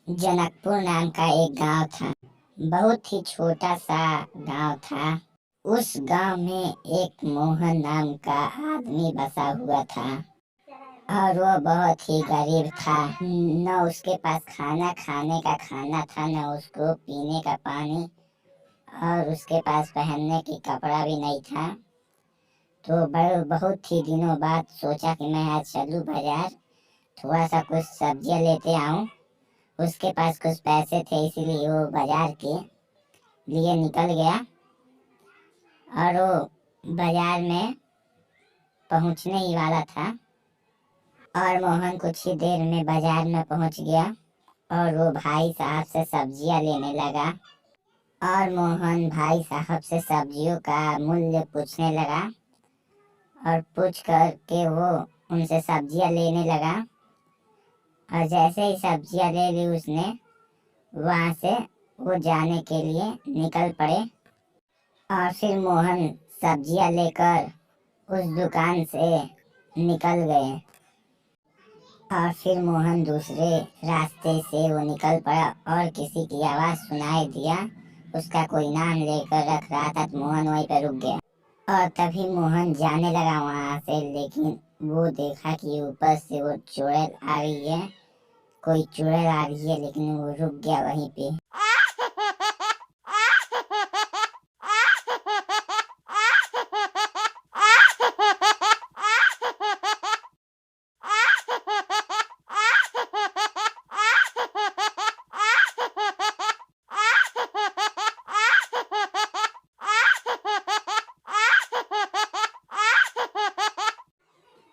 जनकपुर नाम का एक गांव था। बहुत ही छोटा सा गांव था। उस गांव में एक मोहन नाम का आदमी बसा हुआ था और वो बहुत ही गरीब था। न उसके पास खाना खाने का खाना था, न उसको पीने का पानी, और उसके पास पहनने की कपड़ा भी नहीं था। तो बहुत ही दिनों बाद सोचा कि मैं आज चलूं बाजार, थोड़ा सा कुछ सब्जियां लेते आऊं। उसके पास कुछ पैसे थे, इसीलिए वो बाजार के लिए निकल गया और वो बाजार में पहुंचने ही वाला था। और मोहन कुछ ही देर में बाजार में पहुंच गया और वो भाई साहब से सब्जियां लेने लगा। और मोहन भाई साहब से सब्जियों का मूल्य पूछने लगा और पूछ कर के वो उनसे सब्जियां लेने लगा। और जैसे ही सब्जियां ले ली उसने, वहां से वो जाने के लिए निकल पड़े। और फिर मोहन सब्जियां लेकर उस दुकान से निकल गए। और फिर मोहन दूसरे रास्ते से वो निकल पड़ा और किसी की आवाज सुनाई दिया। उसका कोई नाम लेकर रख रहा था, तो मोहन वहीं पर रुक गया। और तभी मोहन जाने लगा वहां से, लेकिन वो देखा कि ऊपर से वो चुड़ैल आ रही है। कोई चुड़ैल आ रही है, लेकिन वो रुक गया वहीं पे।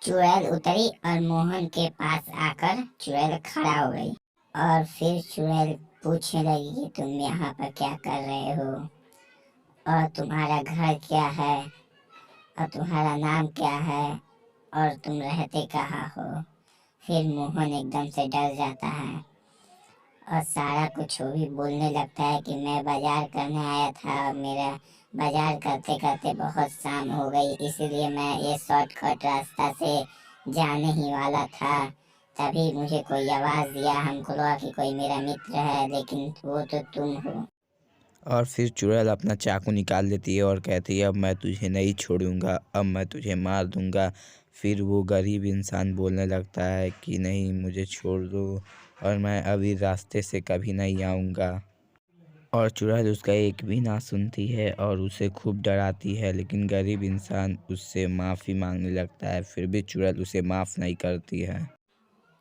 चुड़ैल उतरी और मोहन के पास आकर चुड़ैल खड़ा हो गई। और फिर चुड़ैल पूछने लगी कि तुम यहाँ पर क्या कर रहे हो, और तुम्हारा घर क्या है, और तुम्हारा नाम क्या है, और तुम रहते कहाँ हो। फिर मोहन एकदम से डर जाता है और सारा कुछ वो भी बोलने लगता है कि मैं बाजार करने आया था और मेरा बाजार करते करते बहुत शाम हो गई, इसलिए मैं ये शॉर्टकट रास्ता से जाने ही वाला था। तभी मुझे कोई आवाज़ दिया, हमको लगा कि कोई मेरा मित्र है, लेकिन वो तो तुम हो। और फिर चुड़ैल अपना चाकू निकाल लेती है और कहती है अब मैं तुझे नहीं छोड़ूंगा, अब मैं तुझे मार दूंगा। फिर वो गरीब इंसान बोलने लगता है कि नहीं, मुझे छोड़ दो और मैं अभी रास्ते से कभी नहीं आऊँगा। और चुड़ैल उसका एक भी ना सुनती है और उसे खूब डराती है, लेकिन गरीब इंसान उससे माफ़ी मांगने लगता है, फिर भी चुड़ैल उसे माफ़ नहीं करती है।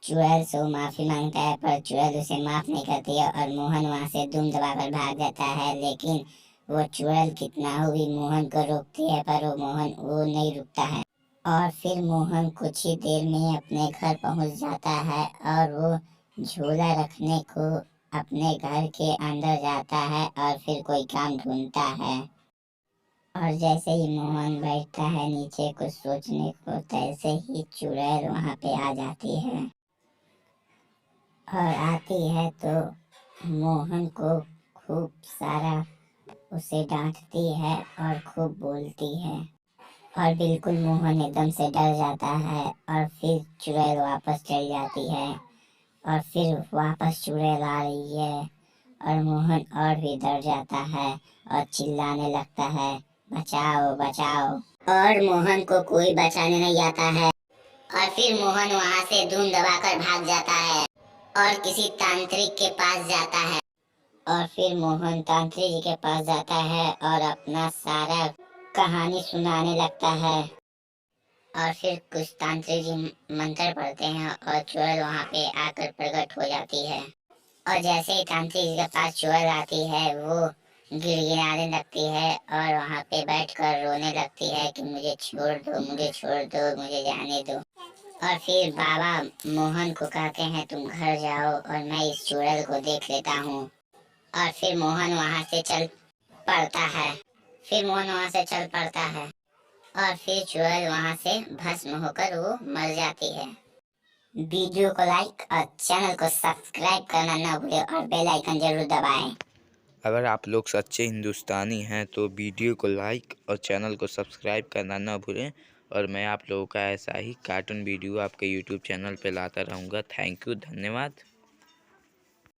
चुड़ैल से वो माफी मांगता है, पर चुड़ैल उसे माफ नहीं करती है और मोहन वहां से दुम दबाकर भाग जाता है। लेकिन वो चुड़ैल कितना हो भी मोहन को रोकती है, पर वो मोहन वो नहीं रुकता है। और फिर मोहन कुछ ही देर में अपने घर पहुंच जाता है और वो झोला रखने को अपने घर के अंदर जाता है और फिर कोई काम ढूंढता है। और जैसे ही मोहन बैठता है नीचे कुछ सोचने को, तैसे ही चुड़ैल वहां पे आ जाती है। और आती है तो मोहन को खूब सारा उसे डांटती है और खूब बोलती है। और बिल्कुल मोहन एकदम से डर जाता है और फिर चुड़ैल वापस चली जाती है। और फिर वापस चुड़ैल आ रही है और मोहन और भी डर जाता है और चिल्लाने लगता है, बचाओ बचाओ। और मोहन को कोई बचाने नहीं आता है। और फिर मोहन वहां से धूम दबाकर भाग जाता है और किसी तांत्रिक के पास जाता है। और फिर मोहन तांत्रिक जी के पास जाता है और अपना सारा कहानी सुनाने लगता है। और फिर कुछ तांत्रिक जी मंत्र पढ़ते हैं और चुड़ैल वहां पे आकर प्रकट हो जाती है। और जैसे ही तांत्रिक जी के पास चुड़ैल आती है, वो गिड़गिड़ाने लगती है और वहां पे बैठकर रोने लगती है कि मुझे छोड़ दो, मुझे छोड़ दो, मुझे जाने दो। और फिर बाबा मोहन को कहते हैं तुम घर जाओ और मैं इस चुड़ैल को देख लेता हूँ। और फिर मोहन वहां से चल पड़ता है। फिर मोहन वहां से चल पड़ता है और फिर चुड़ैल वहां से भस्म होकर वो मर जाती है। वीडियो को लाइक और चैनल को सब्सक्राइब करना ना भूलें और बेल आइकन जरूर दबाएं। अगर आप लोग सच्चे हिंदुस्तानी हैं तो वीडियो को लाइक और चैनल को सब्सक्राइब करना ना भूलें। और मैं आप लोगों का ऐसा ही कार्टून वीडियो आपके यूट्यूब चैनल पे लाता रहूँगा। थैंक यू, धन्यवाद।